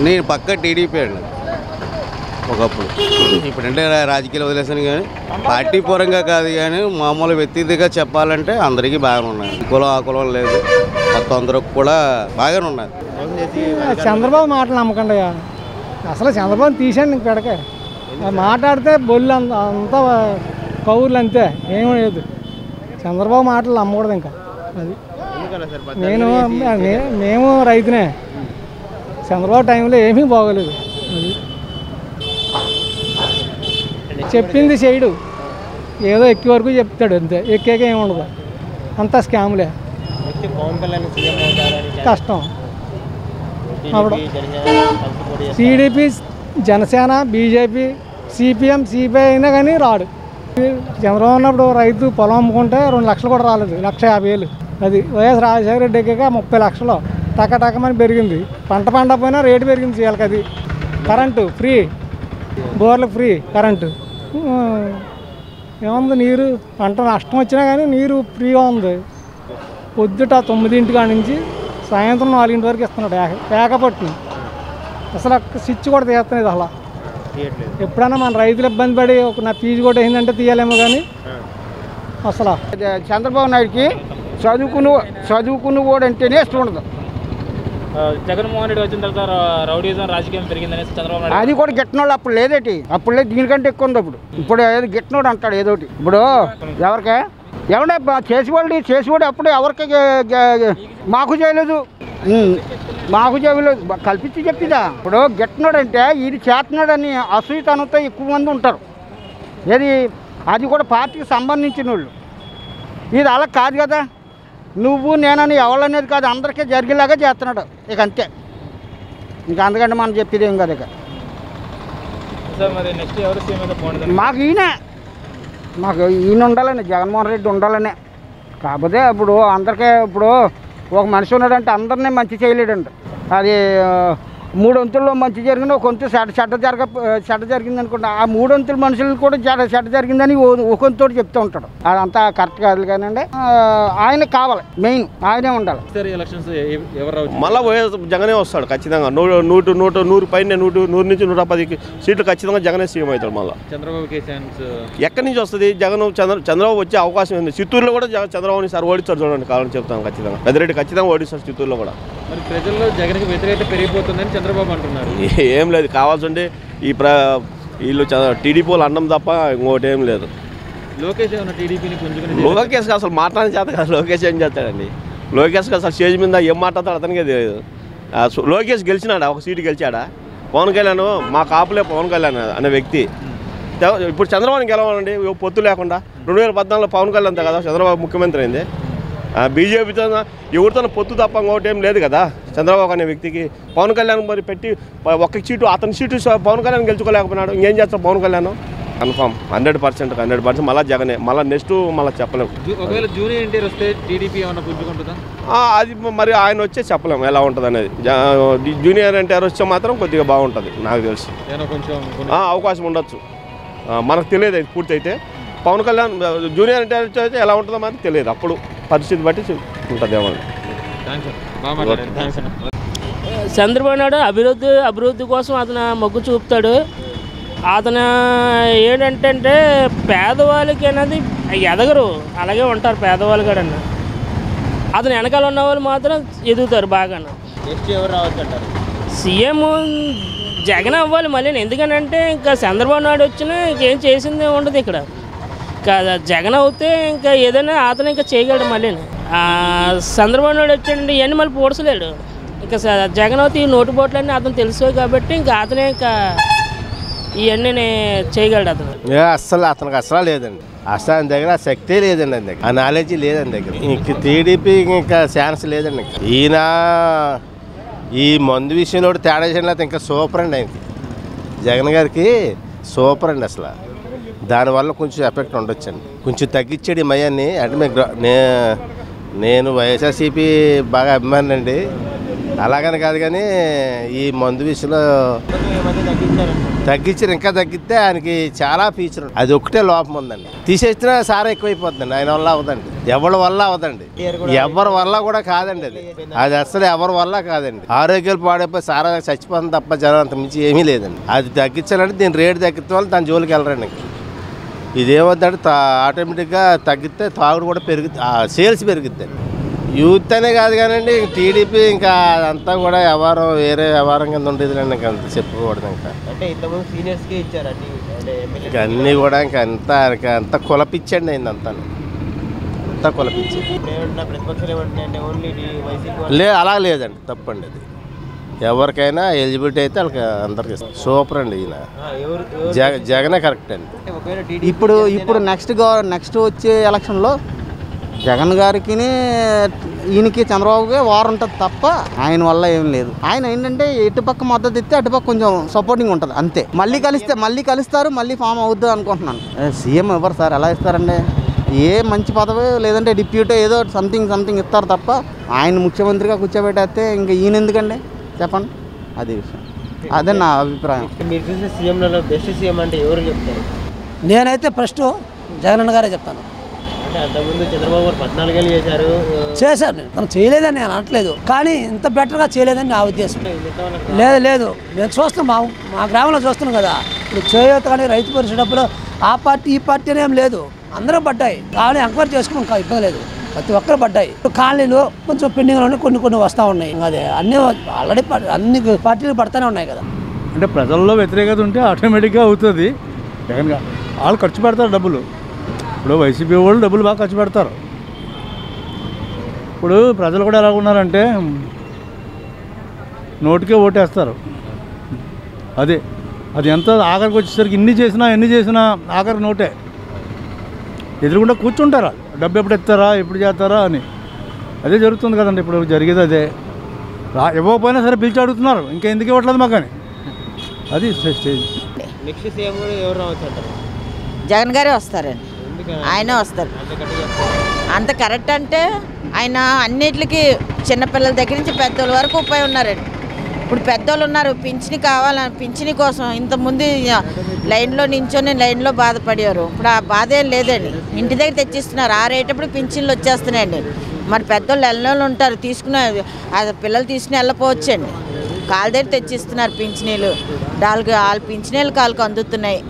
నేను పక్క టీడీపీ అండి ఒకప్పుడు. ఇప్పుడంటే రాజకీయాలు వదిలేసాను కానీ పార్టీ పరంగా కాదు కానీ మామూలు వ్యక్తిగా చెప్పాలంటే అందరికీ బాగానే ఉన్నాయి. కులం ఆ కులం లేదు, మొత్తం అందరికి కూడా బాగానే ఉన్నది. చంద్రబాబు మాటలు నమ్మకండి. అసలు చంద్రబాబు తీసాను ఇంక పెడకే మాట్లాడితే బొల్లు అంతా కౌర్లు అంతే, ఏమీ లేదు. చంద్రబాబు మాటలు నమ్మకూడదు ఇంకా. అది మేము రైతునే. చంద్రబాబు టైంలో ఏమీ బాగోలేదు. అది చెప్పింది చేయడు, ఏదో ఎక్కి వరకు చెప్తాడు అంతే, ఎక్కాక ఏమి ఉండదు, అంతా స్కాములే. కష్టం. అప్పుడు TDP, Janasena, BJP, CPM, CPI అయినా కానీ రాడు. చంద్రబాబు ఉన్నప్పుడు రైతు పొలం అమ్ముకుంటే 2 లక్షలు కూడా రాలేదు, 1,50,000. అది వైఎస్ రాజశేఖర రెడ్డి ఎక్కాక 30 లక్షలు టకటకమని పెరిగింది. పంట పండకపోయినా రేటు పెరిగింది చేయాలి. అది కరెంటు ఫ్రీ, బోర్లకు ఫ్రీ కరెంటు. ఏముంది, నీరు పంట నష్టం వచ్చినా కానీ నీరు ఫ్రీగా ఉంది. పొద్దుట 9 నుంచి సాయంత్రం 4 వరకు ఇస్తున్నాడు ఏకపట్టుని. అసలు స్విచ్ కూడా తీస్తున్నాయి. అసలు ఎప్పుడైనా మన రైతులు ఇబ్బంది పడి నా ఫీజు కూడా ఏంటంటే తీయాలేమో కానీ అసలు చంద్రబాబు నాయుడికి చదువుకున్న కూడా అంటేనే ఇష్టం ఉండదు. జగన్మోహన్ రెడ్డి వచ్చిన తర్వాత రౌడీజం రాజకీయం పెరిగిందనేసి చంద్రబాబు నాయుడు అది కూడా గిట్టనోళ్ళు అప్పుడు లేదేటి, అప్పుడు లేదు, దీనికంటే ఎక్కువ ఉంది అప్పుడు. ఇప్పుడు ఏదో గిట్టనోడు అంటాడు ఏదోటి. ఇప్పుడు ఎవరికే ఏమన్నా చేసేవాడు అప్పుడు ఎవరికి మాకు చేయలేదు, కల్పించి చెప్పిదా. ఇప్పుడు గిట్టనోడు అంటే ఇది చేస్తున్నాడని అసూయతనంతో ఎక్కువ మంది ఉంటారు. ఏది అది కూడా పార్టీకి సంబంధించిన వాళ్ళు. ఇది అలా కాదు కదా, నువ్వు నేనని ఎవరనేది కాదు, అందరికీ జరిగేలాగా చేస్తున్నాడు. ఇక అంతే, ఇంకా అందుకంటే మనం చెప్పేది ఏం కాదు. ఇక మాకు ఈయన ఉండాలని, జగన్మోహన్ రెడ్డి ఉండాలనే. కాకపోతే ఇప్పుడు అందరికీ ఇప్పుడు ఒక మనిషి ఉన్నాడంటే అందరినీ మంచి చేయలేడండి. అది 3 వంతుల్లో మంచి జరిగింది, ఒక వంతు చెడ్డ జరిగింది అనుకోండి. ఆ 3 వంతుల మనుషులు కూడా చెడ్డ జరిగిందని ఒక వంతుతో చెప్తూ ఉంటాడు. అదంతా కరెక్ట్ కాదు కానండి. ఆయన కావాలి, మెయిన్ ఆయనే ఉండాలి. మళ్ళీ జగనే వస్తాడు ఖచ్చితంగా. 100 పైన 100 నుంచి 110 సీట్లు ఖచ్చితంగా జగనే సీఎం అవుతాడు. మళ్ళీ ఎక్కడి నుంచి వస్తుంది చంద్రబాబు వచ్చే అవకాశం ఉంది. చిత్తూరులో కూడా చంద్రబాబుని సార్ ఓడిస్తాడు చూడండి, కావాలని చెప్తాను. ఖచ్చితంగా పెద్దిరెడ్డి ఖచ్చితంగా ఓడిస్తాడు చిత్తూరులో కూడా. మరి ప్రజల్లో జగన్కి వ్యతిరేకత పెరిగిపోతుందని చంద్రబాబు అంటున్నారు. ఏం లేదు, కావాల్సింటే వీళ్ళు టీడీపీ వాళ్ళు అన్నం తప్ప ఇంకోటి ఏం లేదు. లోకేష్ ఏమన్నా టీడీపీని పుంజుకుని లోకేష్కి అసలు మాట్లాడిన చేత కాదు. లోకేష్ ఏం చేస్తాడండి? లోకేష్కి అసలు స్టేజ్ మీద ఏం మాట్లాడతాడు అతనికే తెలియదు. లోకేష్ గెలిచినాడా, ఒక సీటు గెలిచాడా? పవన్ కళ్యాణ్ మా కాపులే పవన్ కళ్యాణ్ అనే వ్యక్తి. ఇప్పుడు చంద్రబాబుని గెలవాలండి పొత్తు లేకుండా. 2014లో పవన్ కళ్యాణ్ అంతా కదా చంద్రబాబు ముఖ్యమంత్రి అయింది. బీజేపీతో ఎవరితో పొత్తు తప్ప ఇంకోటి ఏం లేదు కదా చంద్రబాబు అనే వ్యక్తికి. పవన్ కళ్యాణ్ మరి పెట్టి ఒక్క సీటు, అతని సీటు పవన్ కళ్యాణ్ గెలుచుకోలేకపోయినాడు. ఇంకేం చేస్తాడు పవన్ కళ్యాణ్? కన్ఫామ్ 100% మళ్ళీ జగనే. మళ్ళీ నెక్స్ట్ మళ్ళీ చెప్పలేము. ఒకవేళ జూనియర్ ఎన్టీఆర్ వస్తే టీడీపీ ఏమన్నా పుంజుకుంటుందా? అది మరి ఆయన వచ్చే చెప్పలేము ఎలా ఉంటుంది అనేది. జూనియర్ ఎన్టీఆర్ వస్తే మాత్రం కొద్దిగా బాగుంటుంది నాకు తెలిసి. కొంచెం అవకాశం ఉండొచ్చు, మనకు తెలియదు అది పూర్తి అయితే. పవన్ కళ్యాణ్ జూనియర్ ఎన్టీఆర్ అయితే ఎలా ఉంటుందో మనకు తెలియదు, అప్పుడు పరిస్థితి బట్టి ఉంటుంది ఏమన్నా. చంద్రబాబు నాయుడు అభివృద్ధి కోసం అతను మొగ్గు చూపుతాడు. అతను ఏంటంటే పేదవాళ్ళకి అనేది ఎదగరు, అలాగే ఉంటారు పేదవాళ్ళు కూడా. అతను వెనకాల ఉన్న వాళ్ళు మాత్రం ఎదుగుతారు బాగా. సీఎం జగన్ అవ్వాలి మళ్ళీ. ఎందుకనంటే ఇంకా చంద్రబాబు నాయుడు వచ్చినా ఇంకేం చేసింది ఉండదు ఇక్కడ. కదా జగన్ అవుతే ఇంకా ఏదైనా అతను ఇంకా చేయగలడు మళ్ళీ. చంద్రబాబు నాయుడు వచ్చాడండి ఇవన్నీ మళ్ళీ పోడ్చలేడు. ఇంకా జగన్ అవుతే ఈ నోటు బోట్లన్నీ అతను తెలుసు కాబట్టి ఇంకా అతనే ఇంకా ఇవన్నీ చేయగలడు అతను. అతనికి అసలు లేదండి, అసలు ఆయన దగ్గర శక్తి లేదండి, ఆయన దగ్గర ఆ నాలెడ్జ్ లేదని దగ్గర. ఇంక టీడీపీ ఇంకా ఛాన్స్ లేదండి. ఈయన ఈ మందు విషయంలో తేడా చేయడం ఇంకా సూపర్ అండి. ఆయనకి జగన్ గారికి సూపర్ అండి. అసలు దానివల్ల కొంచెం ఎఫెక్ట్ ఉండొచ్చండి. కొంచెం తగ్గించాడు ఈ మయాన్ని. అంటే నేను వైఎస్ఆర్సీపీ బాగా అభిమాని అండి. అలాగని కాదు కానీ ఈ మందు విషయంలో తగ్గించారు. ఇంకా తగ్గిస్తే ఆయనకి చాలా ఫీచర్ ఉంది. అది ఒక్కటే లోపం ఉందండి. తీసేసినా సారా ఎక్కువైపోతుందండి. ఆయన వల్ల అవదండి, ఎవరి వల్ల అవదండి, ఎవరి వల్ల కూడా కాదండి. అది అసలు ఎవరి వల్ల కాదండి. ఆరోగ్యాలు పాడైపోయి సారా చచ్చిపోతుంది తప్ప జనం అంత మించి ఏమీ లేదండి. అది తగ్గించాలంటే దీని రేటు తగ్గితే వాళ్ళు దాని జోలికి వెళ్ళరండి. ఇదేమవుతుందంటే ఆటోమేటిక్గా తగ్గితే తాగుడు కూడా సేల్స్ పెరుగుద్దండి. యూత్ అనే కాదు కానండి, టీడీపీ ఇంకా అదంతా కూడా వ్యవహారం వేరే వ్యవహారం కింద ఉండేది అండి. ఇంకా అంత చెప్పకూడదు. ఇంకా అంటే ఇంతకుముందు సీనియర్స్కి ఇచ్చారండి. ఇంకా అన్నీ కూడా అంతా కులపిచ్చండి. అయిందంతా అంతా కులపిచ్చి ప్రతిపక్షాలు ఏమంటున్నాయంటే ఓన్లీ అలా లేదండి, తప్పండి. అది ఎవరికైనా ఎలిజిబిలిటీ అయితే వాళ్ళకి అందరికి సూపర్ అండి. ఈయన జగనే కరెక్ట్ అండి. ఇప్పుడు నెక్స్ట్ వచ్చే ఎలక్షన్లో జగన్ గారికి ఈయనకి చంద్రబాబుకి వార్ ఉంటుంది తప్ప ఆయన వల్ల ఏం లేదు. ఆయన ఏంటంటే ఇటుపక్క మద్దతు ఇస్తే అటుపక్క కొంచెం సపోర్టింగ్ ఉంటుంది అంతే. మళ్ళీ కలుస్తారు, మళ్ళీ ఫామ్ అవుద్దు అనుకుంటున్నాను. సీఎం ఎవరు సార్ ఎలా ఇస్తారండి? ఏ మంచి పదవి లేదంటే డిప్యూటీ ఏదో సంథింగ్ ఇస్తారు తప్ప ఆయన ముఖ్యమంత్రిగా కూర్చోబెట్టేస్తే ఇంకా ఈయన ఎందుకండి చెప్పండి. అది విషయం, అదే నా అభిప్రాయం. మీరు చూసిన సీఎంలలో బెస్ట్ సీఎం అంటే ఎవరు చెప్తారు? నేనైతే ఫస్ట్ జగన్ గారే చెప్తాను. అంటే అంతకుముందు చంద్రబాబు గారు 14 ఏళ్ళు చేశారు. తను చేయలేదని నేను అనట్లేదు, కానీ ఇంత బెటర్గా చేయలేదని నా ఉద్దేశం. లేదు నేను చూస్తున్నాం, మా గ్రామంలో చూస్తున్నాం కదా. ఇప్పుడు చేయూత కానీ రైతు పరిచేటప్పుడు ఆ పార్టీ ఈ పార్టీ అనేం లేదు, అందరూ పడ్డాయి. కానీ ఎంక్వైరీ చేసుకుని ఇంకా ఇబ్బంది లేదు, ప్రతి ఒక్కరు పడ్డాయి. కాలనీలు కొంచెం పెండింగ్లోనే కొన్ని వస్తూ ఉన్నాయి. అదే అన్నీ ఆల్రెడీ అన్ని పార్టీలు పడుతూనే ఉన్నాయి కదా. అంటే ప్రజల్లో వ్యతిరేకత ఉంటే ఆటోమేటిక్గా అవుతుంది. జగన్ గారు వాళ్ళు ఖర్చు పెడతారు డబ్బులు. ఇప్పుడు వైసీపీ వాళ్ళు డబ్బులు బాగా ఖర్చు పెడతారు. ఇప్పుడు ప్రజలు కూడా ఎలా ఉన్నారంటే నోటికే ఓటేస్తారు. అది ఎంత ఆఖరికి వచ్చేసరికి ఎన్ని చేసినా ఆఖరికి నోటే. ఎదురుకుండా కూర్చుంటారా, డబ్బు ఎప్పుడు ఎత్తారా, ఎప్పుడు చేస్తారా అని. అదే జరుగుతుంది కదండి ఇప్పుడు జరిగేది. అదే ఇవ్వకపోయినా సరే పిలిచి అడుగుతున్నారు, ఇంకా ఎందుకు ఇవ్వట్లేదు మాకు అని. అది స్టేజ్. నెక్స్ట్ సీఎం కూడా ఎవరు రావచ్చు అంటారు? జగన్ గారే వస్తారండి. ఆయనే వస్తారు. అంత కరెక్ట్ అంటే ఆయన అన్నిటికీ చిన్నపిల్లల దగ్గర నుంచి పెద్దోళ్ళ వరకు ఉపయోగం ఉన్నారండి. ఇప్పుడు పెద్దోళ్ళు ఉన్నారు, పింఛని కోసం ఇంతకుముందు లైన్లో నించొని లైన్లో బాధపడేవారు. ఇప్పుడు ఆ బాధ ఏం లేదండి, ఇంటి దగ్గర తెచ్చిస్తున్నారు. ఆ రేటప్పుడు పింఛన్లు వచ్చేస్తున్నాయండి. మరి పెద్దోళ్ళు వెళ్ళినోళ్ళు ఉంటారు, పిల్లలు తీసుకుని వెళ్ళపోవచ్చండి. కాళ్ళ దగ్గర తెచ్చిస్తున్నారు పింఛనీలు. వాళ్ళ పింఛనీలు కాళ్ళకు అందుతున్నాయి.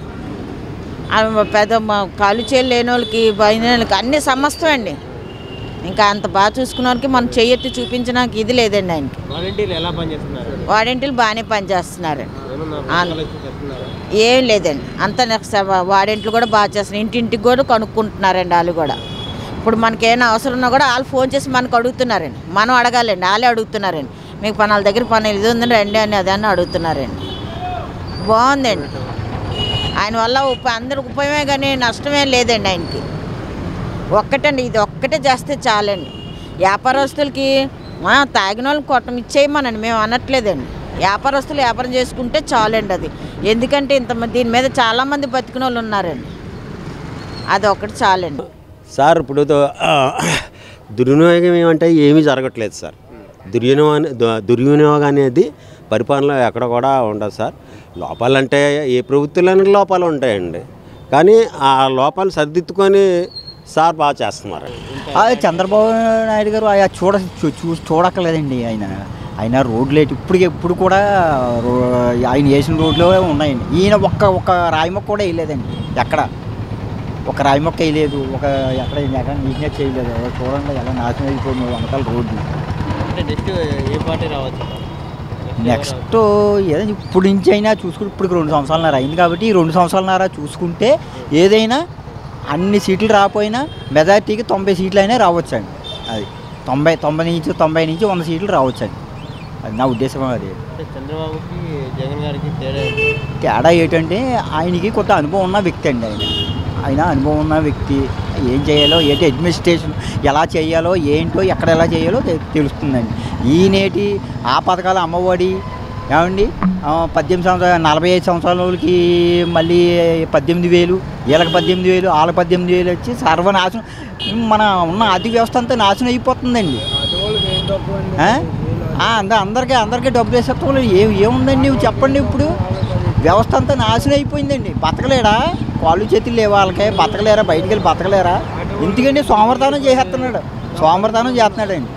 పెద్ద కాలు చేలు లేని వాళ్ళకి బయట వాళ్ళకి అన్నీ సమస్తం అండి. ఇంకా అంత బాగా చూసుకున్న వాళ్ళకి మనం చెయ్యెత్తి చూపించడానికి ఇది లేదండి. ఆయనకి వాడంటీలు బాగానే పనిచేస్తున్నారు. ఏం లేదండి, అంత వాడంటీలు కూడా బాగా చేస్తున్నారు. ఇంటింటికి కూడా కనుక్కుంటున్నారండి వాళ్ళు కూడా. ఇప్పుడు మనకేమైనా అవసరం ఉన్నా కూడా వాళ్ళు ఫోన్ చేసి మనకు అడుగుతున్నారండి. మనం అడగాలండి, వాళ్ళే అడుగుతున్నారండి. మీకు పనాల దగ్గర పని ఇది ఉందని రండి అని అదని అడుగుతున్నారండి. బాగుందండి. ఆయన వల్ల అందరికి ఉపయోగమే కానీ నష్టమే లేదండి ఆయనకి. ఒక్కటండి, ఇది ఒక్కటే చేస్తే చాలండి. వ్యాపారస్తులకి తాగిన వాళ్ళని కొట్టం ఇచ్చేయమనండి, మేము అనట్లేదండి. వ్యాపారస్తులు వ్యాపారం చేసుకుంటే చాలండి. అది ఎందుకంటే దీని మీద చాలామంది బతికిన వాళ్ళు ఉన్నారండి. అది ఒకటి చాలండి సార్. ఇప్పుడు దుర్వినియోగం ఏమంటే ఏమీ జరగట్లేదు సార్. దుర్వినియోగం అనేది పరిపాలనలో ఎక్కడ కూడా ఉండదు సార్. లోపాలంటే ఏ ప్రభుత్వంలోని లోపాలు ఉంటాయండి, కానీ ఆ లోపాలు సరిదిద్దుకొని సార్ బాగా చేస్తున్నారు. చంద్రబాబు నాయుడు గారు చూడక్కర్లేదండి. ఆయన రోడ్లు ఇప్పుడు కూడా ఆయన వేసిన రోడ్లు ఉన్నాయండి. ఈయన ఒక్క రాయి మొక్క కూడా వేయలేదండి. ఎక్కడ ఒక రాయి మొక్క వేయలేదు, ఎక్కడ నీట్గా చేయలేదు. చూడండి ఎలా నాశనం అయిపోయింది వెనకాల రోడ్లు. నెక్స్ట్ ఏదైనా ఇప్పుడు నుంచి అయినా చూసుకుంటే ఇప్పుడు 2 సంవత్సరాలన్నర అయింది కాబట్టి ఈ 2 సంవత్సరాలన్నర చూసుకుంటే ఏదైనా అన్ని సీట్లు రాకపోయినా మెజార్టీకి 90 సీట్లు అయినా రావచ్చండి. అది 90 నుంచి 100 సీట్లు రావచ్చండి. అది నా ఉద్దేశం. అది చంద్రబాబుకి జగన్ గారికి తేడా ఏంటంటే ఆయనకి కొంత అనుభవం ఉన్న వ్యక్తి అండి. ఆయన అనుభవం ఉన్న వ్యక్తి. ఏం చేయాలో ఏంటి అడ్మినిస్ట్రేషన్ ఎలా చేయాలో ఏంటో ఎక్కడ ఎలా చేయాలో తెలుస్తుందండి. ఈనేటి ఆ పథకాలు అమ్మఒడి ఏమండి 18 సంవత్సరాలు 45 సంవత్సరాల వాళ్ళకి మళ్ళీ 18,000, వీళ్ళకి 18,000, వాళ్ళకి 18,000 వచ్చి సర్వనాశనం. మన ఉన్న ఆర్థిక వ్యవస్థ అంతా నాశనం అయిపోతుందండి. అందరికీ డబ్బులు వేసేస్తాం. ఏముందండి నువ్వు చెప్పండి. ఇప్పుడు వ్యవస్థ అంతా నాశనం అయిపోయిందండి. బతకలేడా? కాళ్ళు చేతులు లేవు వాళ్ళకి, బతకలేరా? బయటికి వెళ్ళి బతకలేరా? ఎందుకండి సోమరదానం చేస్తున్నాడండి.